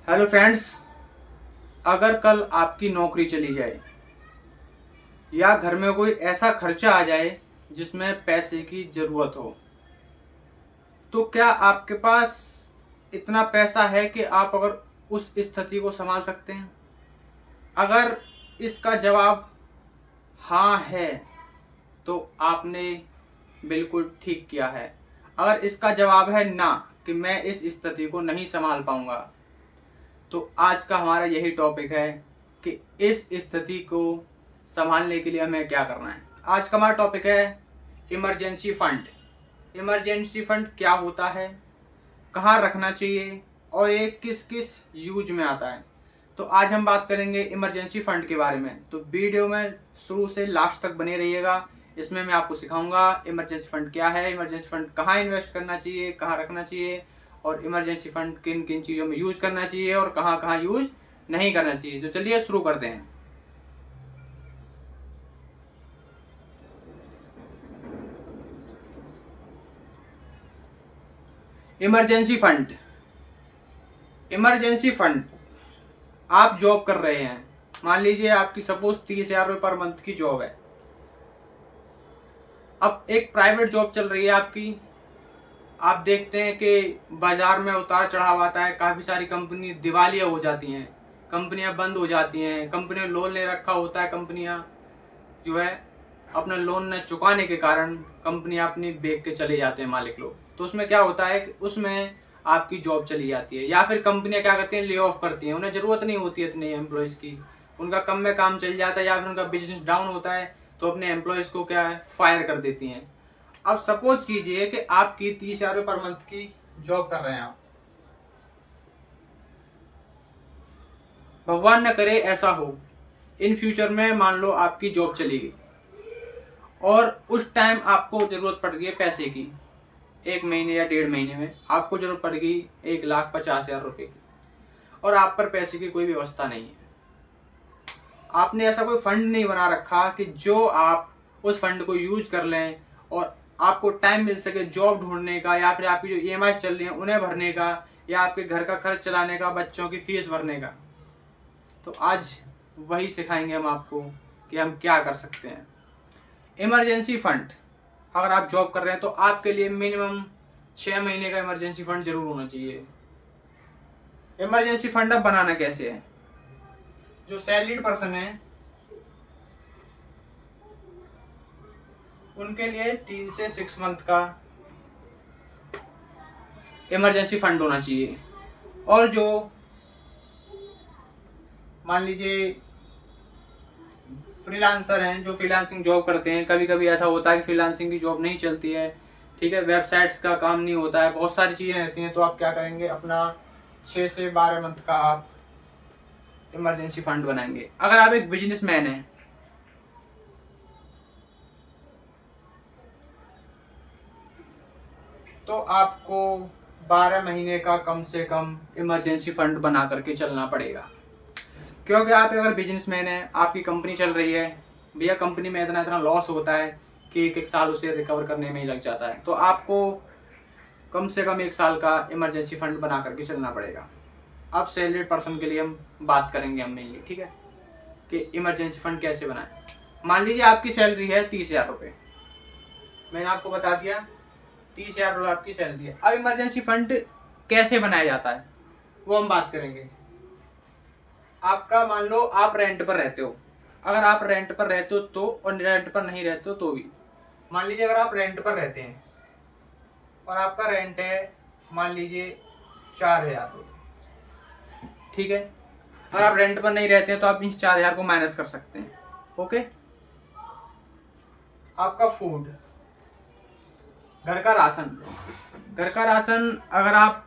Hello friends, अगर कल आपकी नौकरी चली जाए या घर में कोई ऐसा खर्चा आ जाए जिसमें पैसे की ज़रूरत हो, तो क्या आपके पास इतना पैसा है कि आप अगर उस स्थिति को संभाल सकते हैं? अगर इसका जवाब हाँ है तो आपने बिल्कुल ठीक किया है। अगर इसका जवाब है ना कि मैं इस स्थिति को नहीं संभाल पाऊंगा, तो आज का हमारा यही टॉपिक है कि इस स्थिति को संभालने के लिए हमें क्या करना है। आज का हमारा टॉपिक है इमरजेंसी फंड। इमरजेंसी फंड क्या होता है, कहाँ रखना चाहिए और ये किस किस यूज में आता है। तो आज हम बात करेंगे इमरजेंसी फंड के बारे में। तो वीडियो में शुरू से लास्ट तक बने रहिएगा। इसमें मैं आपको सिखाऊंगा इमरजेंसी फंड क्या है, इमरजेंसी फंड कहाँ इन्वेस्ट करना चाहिए, कहाँ रखना चाहिए, और इमरजेंसी फंड किन किन चीज़ों में यूज करना चाहिए और कहाँ कहाँ यूज नहीं करना चाहिए। तो चलिए शुरू करते हैं। Emergency fund. इमरजेंसी फंड, आप जॉब कर रहे हैं, मान लीजिए आपकी सपोज 30,000 रुपये पर मंथ की जॉब है। अब एक प्राइवेट जॉब चल रही है आपकी। आप देखते हैं कि बाजार में उतार चढ़ाव आता है, काफ़ी सारी कंपनी दिवालिया हो जाती हैं, कंपनियां बंद हो जाती हैं, कंपनियां लोन ले रखा होता है, कंपनियां जो है अपना लोन न चुकाने के कारण कंपनियां अपनी बेच के चले जाते हैं मालिक लोग। तो उसमें क्या होता है कि उसमें आपकी जॉब चली जाती है, या फिर कंपनियां क्या करती हैं, ले ऑफ करती हैं। उन्हें ज़रूरत नहीं होती है इतने एम्प्लॉयज़ की, उनका कम में काम चल जाता है, या फिर उनका बिजनेस डाउन होता है तो अपने एम्प्लॉयज़ को क्या है, फायर कर देती हैं। अब सपोज कीजिए कि आपकी 30,000 रुपये पर मंथ की जॉब कर रहे हैं आप। भगवान न करे ऐसा हो, इन फ्यूचर में मान लो आपकी जॉब चली गई और उस टाइम आपको ज़रूरत पड़ गई है पैसे की। 1 महीने या 1.5 महीने में आपको ज़रूरत पड़ गई 1,50,000 रुपये की, और आप पर पैसे की कोई व्यवस्था नहीं है। आपने ऐसा कोई फंड नहीं बना रखा कि जो आप उस फंड को यूज कर लें और आपको टाइम मिल सके जॉब ढूंढने का, या फिर आपकी जो ईएमआई चल रही है उन्हें भरने का, या आपके घर का खर्च चलाने का, बच्चों की फीस भरने का। तो आज वही सिखाएंगे हम आपको कि हम क्या कर सकते हैं। इमरजेंसी फंड, अगर आप जॉब कर रहे हैं तो आपके लिए मिनिमम 6 महीने का इमरजेंसी फंड जरूर होना चाहिए। इमरजेंसी फंड अब बनाना कैसे है? जो सैलरीड पर्सन है उनके लिए 3 से 6 मंथ का इमरजेंसी फंड होना चाहिए। और जो मान लीजिए फ्रीलांसर हैं, जो फ्रीलांसिंग जॉब करते हैं, कभी कभी ऐसा होता है कि फ्रीलांसिंग की जॉब नहीं चलती है, ठीक है, वेबसाइट्स का काम नहीं होता है, बहुत सारी चीज़ें रहती हैं, तो आप क्या करेंगे, अपना 6 से 12 मंथ का आप इमरजेंसी फंड बनाएंगे। अगर आप एक बिजनेसमैन हैं तो आपको 12 महीने का कम से कम इमरजेंसी फंड बना करके चलना पड़ेगा। क्योंकि आप अगर बिजनेसमैन हैं, आपकी कंपनी चल रही है, भैया कंपनी में इतना इतना लॉस होता है कि एक एक साल उसे रिकवर करने में ही लग जाता है, तो आपको कम से कम 1 साल का इमरजेंसी फंड बना करके चलना पड़ेगा। अब सैलरीड पर्सन के लिए हम बात करेंगे हम मेनली, ठीक है, कि इमरजेंसी फंड कैसे बनाएं। मान लीजिए आपकी सैलरी है 30,000 रुपये, मैंने आपको बता दिया 30,000 रुपये आपकी सैलरी है। अब इमरजेंसी फंड कैसे बनाया जाता है वो हम बात करेंगे। आपका मान लो आप रेंट पर रहते हो, अगर आप रेंट पर रहते हो तो, और रेंट पर नहीं रहते हो तो भी, मान लीजिए अगर आप रेंट पर रहते हैं और आपका रेंट है मान लीजिए 4,000 रुपये, ठीक है। अगर आप रेंट पर नहीं रहते हैं तो आप इन 4,000 को माइनस कर सकते हैं, ओके। आपका फूड, घर का राशन, घर का राशन, अगर आप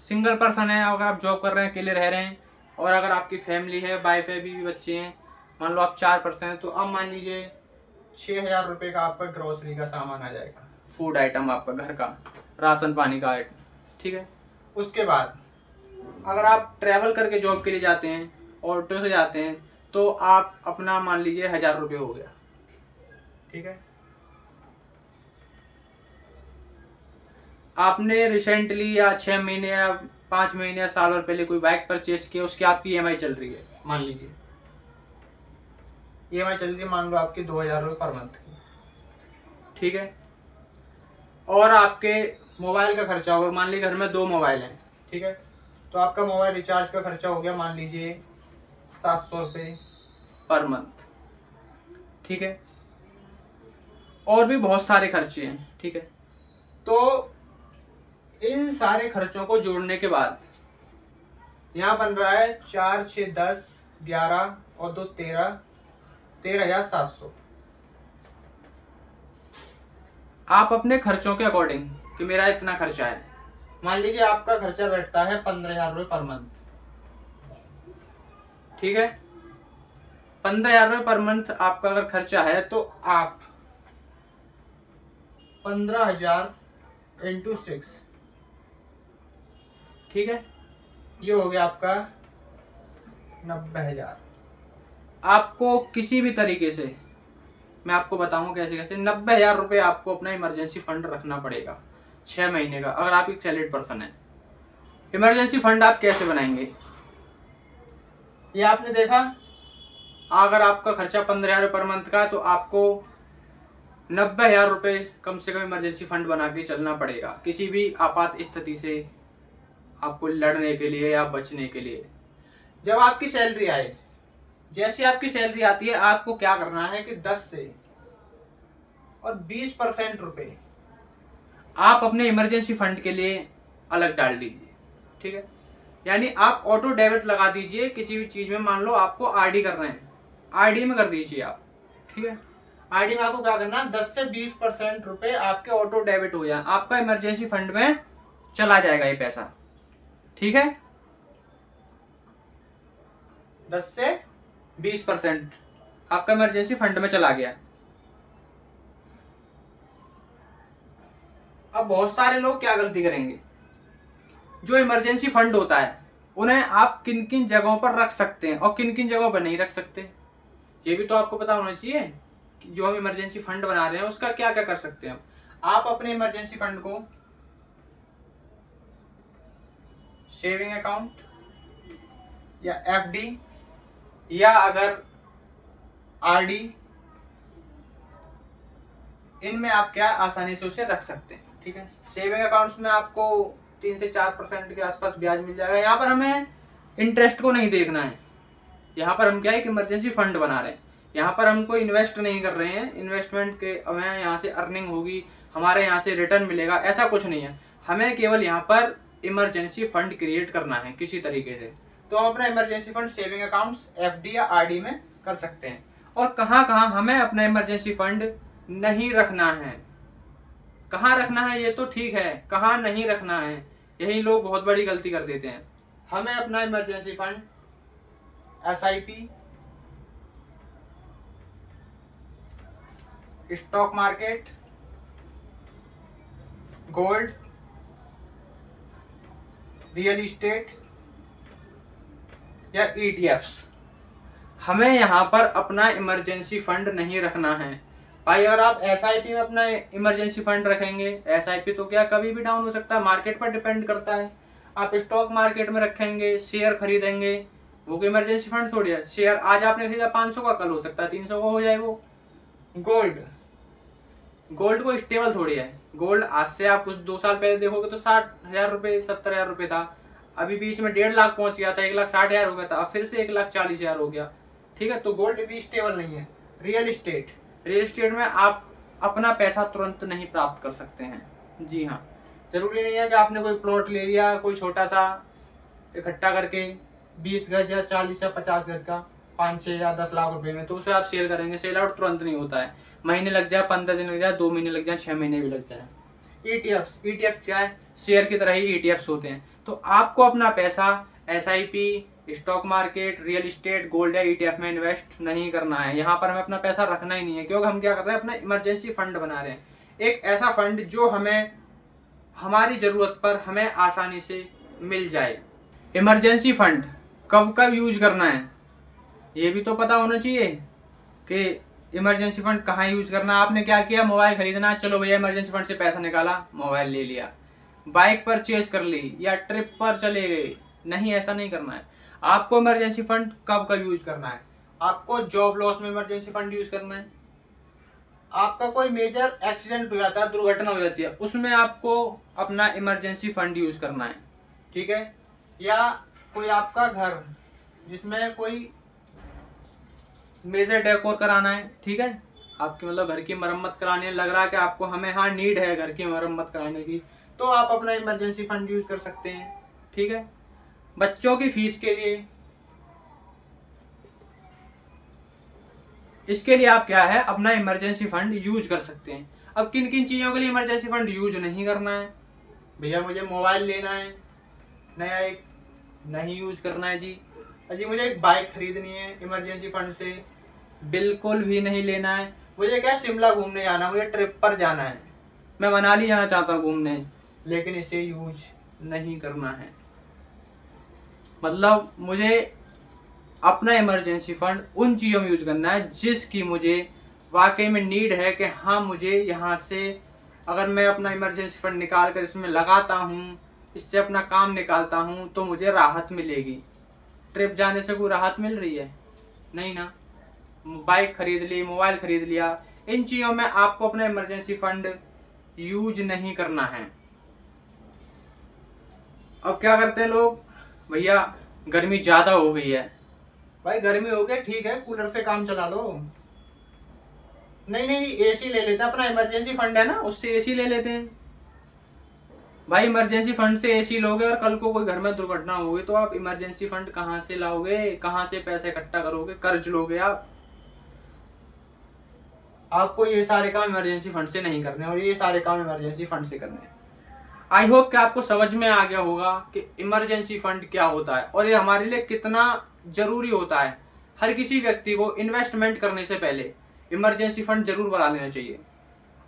सिंगल पर्सन है, अगर आप जॉब कर रहे हैं, अकेले रह रहे हैं, और अगर आपकी फैमिली है, वाइफ है, बीवी बच्चे हैं, मान लो आप 4 पर्सन हैं, तो अब मान लीजिए 6,000 रुपये का आपका ग्रोसरी का सामान आ जाएगा, फूड आइटम आपका घर का, राशन पानी का आइटम, ठीक है। उसके बाद अगर आप ट्रैवल करके जॉब के लिए जाते हैं, ऑटो से जाते हैं, तो आप अपना मान लीजिए 1,000 रुपये हो गया, ठीक है। आपने रिसेंटली या 6 महीने या 5 महीने या साल भर पहले कोई बाइक परचेस किया, उसकी आपकी ईएमआई चल रही है, मान लीजिए ईएमआई चल रही है मान लो आपकी 2,000 रुपये पर मंथ की, ठीक है। और आपके मोबाइल का खर्चा होगा, मान लीजिए घर में 2 मोबाइल हैं, ठीक है, तो आपका मोबाइल रिचार्ज का खर्चा हो गया मान लीजिए 700 रुपये पर मंथ, ठीक है। और भी बहुत सारे खर्चे हैं, ठीक है। तो इन सारे खर्चों को जोड़ने के बाद यहाँ बन रहा है 4, 6, 10, 11 और 2, 13, 13,700। आप अपने खर्चों के अकॉर्डिंग कि मेरा इतना खर्चा है, मान लीजिए आपका खर्चा बैठता है 15,000 रुपये पर मंथ, ठीक है। 15,000 रुपये पर मंथ आपका अगर खर्चा है तो आप 15,000 इंटू 6, ठीक है, ये हो गया आपका 90,000। आपको किसी भी तरीके से मैं आपको बताऊंगा कैसे कैसे 90,000 रुपये आपको अपना इमरजेंसी फंड रखना पड़ेगा 6 महीने का, अगर आप एक सैलरीड पर्सन है। इमरजेंसी फंड आप कैसे बनाएंगे, ये आपने देखा, अगर आपका खर्चा 15,000 पर मंथ का तो आपको 90,000 रुपये कम से कम इमरजेंसी फंड बना के चलना पड़ेगा किसी भी आपात स्थिति से आपको लड़ने के लिए या बचने के लिए। जब आपकी सैलरी आए, जैसे आपकी सैलरी आती है, आपको क्या करना है कि 10 से और 20% रुपए आप अपने इमरजेंसी फंड के लिए अलग डाल दीजिए, ठीक है। यानी आप ऑटो डेबिट लगा दीजिए किसी भी चीज में, मान लो आपको आरडी कर रहे हैं, आरडी में कर दीजिए आप, ठीक है। आरडी में आपको क्या करना है, 10 से 20% रुपए आपके ऑटो डेबिट हो जाए, आपका इमरजेंसी फंड में चला जाएगा ये पैसा, ठीक है। 10 से 20% आपका इमरजेंसी फंड में चला गया। अब बहुत सारे लोग क्या गलती करेंगे, जो इमरजेंसी फंड होता है उन्हें आप किन किन जगहों पर रख सकते हैं और किन किन जगहों पर नहीं रख सकते, ये भी तो आपको पता होना चाहिए कि जो हम इमरजेंसी फंड बना रहे हैं उसका क्या क्या कर सकते हैं। आप अपने इमरजेंसी फंड को सेविंग अकाउंट या एफडी या अगर आरडी, इनमें आप क्या आसानी से उसे रख सकते हैं, ठीक है। सेविंग अकाउंट्स में आपको 3 से 4% के आसपास ब्याज मिल जाएगा। यहाँ पर हमें इंटरेस्ट को नहीं देखना है, यहाँ पर हम क्या है कि इमरजेंसी फंड बना रहे हैं, यहाँ पर हम कोई इन्वेस्ट नहीं कर रहे हैं, इन्वेस्टमेंट के हमें यहाँ से अर्निंग होगी, हमारे यहाँ से रिटर्न मिलेगा, ऐसा कुछ नहीं है। हमें केवल यहाँ पर इमरजेंसी फंड क्रिएट करना है किसी तरीके से। तो हम अपना emergency fund saving accounts FD या आरडी में कर सकते हैं। और कहाँ कहाँ हमें अपना इमरजेंसी फंड नहीं रखना है, कहाँ रखना है ये तो ठीक है, कहाँ नहीं रखना है यही लोग बहुत बड़ी गलती कर देते हैं। हमें अपना emergency fund SIP, stock market, gold, real estate या ईटीएफ्स, हमें यहाँ पर अपना इमरजेंसी फंड नहीं रखना है। भाई अगर आप एसआईपी में अपना इमरजेंसी फंड रखेंगे, एसआईपी तो क्या कभी भी डाउन हो सकता है, मार्केट पर डिपेंड करता है। आप स्टॉक मार्केट में रखेंगे, शेयर खरीदेंगे, वो कोई इमरजेंसी फंड थोड़ी है। शेयर आज आपने खरीदा 500 का, कल हो सकता है 300 का हो जाए वो। गोल्ड, गोल्ड को स्टेबल थोड़ी है। गोल्ड आज से आप कुछ 2 साल पहले देखोगे तो 60,000 रुपये 70,000 रुपये था, अभी बीच में 1.5 लाख पहुंच गया था, 1,60,000 हो गया था, अब फिर से 1,40,000 हो गया, ठीक है। तो गोल्ड भी स्टेबल नहीं है। रियल इस्टेट, रियल इस्टेट में आप अपना पैसा तुरंत नहीं प्राप्त कर सकते हैं। जी हाँ, जरूरी नहीं है कि आपने कोई प्लॉट ले लिया कोई छोटा सा इकट्ठा करके 20 गज या 40 या 50 गज का 5, 6 या 10 लाख रुपए में, तो उसे आप सेल करेंगे। सेल आउट तुरंत नहीं होता है, महीने लग जाए, 15 दिन लग जाए, 2 महीने लग जाए, 6 महीने भी लग जाए। ईटीएफ्स, ईटीएफ क्या है, शेयर की तरह ही ईटीएफ्स होते हैं। तो आपको अपना पैसा SIP, stock market, real estate, gold या ईटीएफ में इन्वेस्ट नहीं करना है। यहाँ पर हमें अपना पैसा रखना ही नहीं है, क्योंकि हम क्या कर रहे हैं, अपना इमरजेंसी फंड बना रहे हैं, एक ऐसा फंड जो हमें हमारी जरूरत पर हमें आसानी से मिल जाए। इमरजेंसी फंड कब कब यूज करना है ये भी तो पता होना चाहिए कि इमरजेंसी फंड कहाँ यूज करना है। आपने क्या किया, मोबाइल खरीदना, चलो भैया इमरजेंसी फंड से पैसा निकाला, मोबाइल ले लिया, बाइक परचेज कर ली या ट्रिप पर चले गए, नहीं, ऐसा नहीं करना है। आपको इमरजेंसी फंड कब कब यूज करना है? आपको जॉब लॉस में इमरजेंसी फंड यूज करना है, आपका कोई मेजर एक्सीडेंट हो जाता है, दुर्घटना हो जाती है, उसमें आपको अपना इमरजेंसी फंड यूज करना है, ठीक है। या कोई आपका घर जिसमें कोई मेजर डेकोर कराना है, ठीक है, आपकी मतलब घर की मरम्मत करानी है, लग रहा है कि आपको हमें हाँ नीड है घर की मरम्मत कराने की, तो आप अपना इमरजेंसी फंड यूज कर सकते हैं, ठीक है। बच्चों की फीस के लिए, इसके लिए आप क्या है अपना इमरजेंसी फंड यूज कर सकते हैं। अब किन किन चीजों के लिए इमरजेंसी फंड यूज नहीं करना है? भैया मुझे मोबाइल लेना है नया एक, नहीं यूज करना है जी। अजी मुझे एक बाइक खरीदनी है, इमरजेंसी फंड से बिल्कुल भी नहीं लेना है। मुझे क्या शिमला घूमने जाना है, मुझे ट्रिप पर जाना है, मैं मनाली जाना चाहता हूँ घूमने, लेकिन इसे यूज नहीं करना है। मतलब मुझे अपना इमरजेंसी फंड उन चीज़ों में यूज करना है जिसकी मुझे वाकई में नीड है, कि हाँ मुझे यहाँ से अगर मैं अपना इमरजेंसी फंड निकाल कर इसमें लगाता हूँ, इससे अपना काम निकालता हूँ, तो मुझे राहत मिलेगी। ट्रिप जाने से कोई राहत मिल रही है? नहीं ना। बाइक खरीद ली, मोबाइल खरीद लिया, इन चीज़ों में आपको अपना इमरजेंसी फंड यूज नहीं करना है। अब क्या करते हैं लोग, भैया गर्मी ज़्यादा हो गई है, भाई गर्मी हो गई ठीक है, कूलर से काम चला लो, नहीं नहीं एसी ले लेते हैं, अपना इमरजेंसी फंड है ना उससे एसी ले लेते हैं। भाई इमरजेंसी फंड से एसी लोगे और कल को कोई घर में दुर्घटना होगी तो आप इमरजेंसी फंड कहाँ से लाओगे, कहाँ से पैसे इकट्ठा करोगे, कर्ज लोगे आप? आपको ये सारे काम इमरजेंसी फंड से नहीं करने, और ये सारे काम इमरजेंसी फंड से करने हैं। आई होप कि आपको समझ में आ गया होगा कि इमरजेंसी फंड क्या होता है और ये हमारे लिए कितना जरूरी होता है। हर किसी व्यक्ति को इन्वेस्टमेंट करने से पहले इमरजेंसी फंड जरूर बना लेना चाहिए।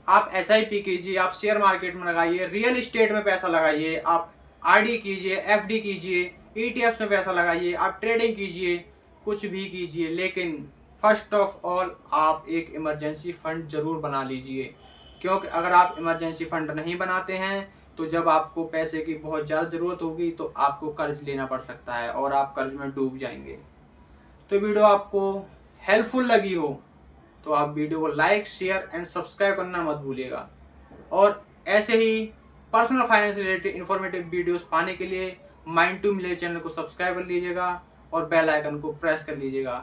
आप एसआईपी कीजिए, आप शेयर मार्केट में लगाइए, रियल एस्टेट में पैसा लगाइए, आप आरडी कीजिए, एफडी कीजिए, ईटीएफ में पैसा लगाइए, आप ट्रेडिंग कीजिए, कुछ भी कीजिए, लेकिन फर्स्ट ऑफ ऑल आप एक इमरजेंसी फंड जरूर बना लीजिए। क्योंकि अगर आप इमरजेंसी फंड नहीं बनाते हैं तो जब आपको पैसे की बहुत ज़्यादा ज़रूरत होगी तो आपको कर्ज लेना पड़ सकता है और आप कर्ज में डूब जाएंगे। तो वीडियो आपको हेल्पफुल लगी हो तो आप वीडियो को लाइक, शेयर एंड सब्सक्राइब करना मत भूलिएगा। और ऐसे ही personal finance related informative videos पाने के लिए माइंड टू मेरे चैनल को सब्सक्राइब कर लीजिएगा और बेल आइकन को प्रेस कर लीजिएगा।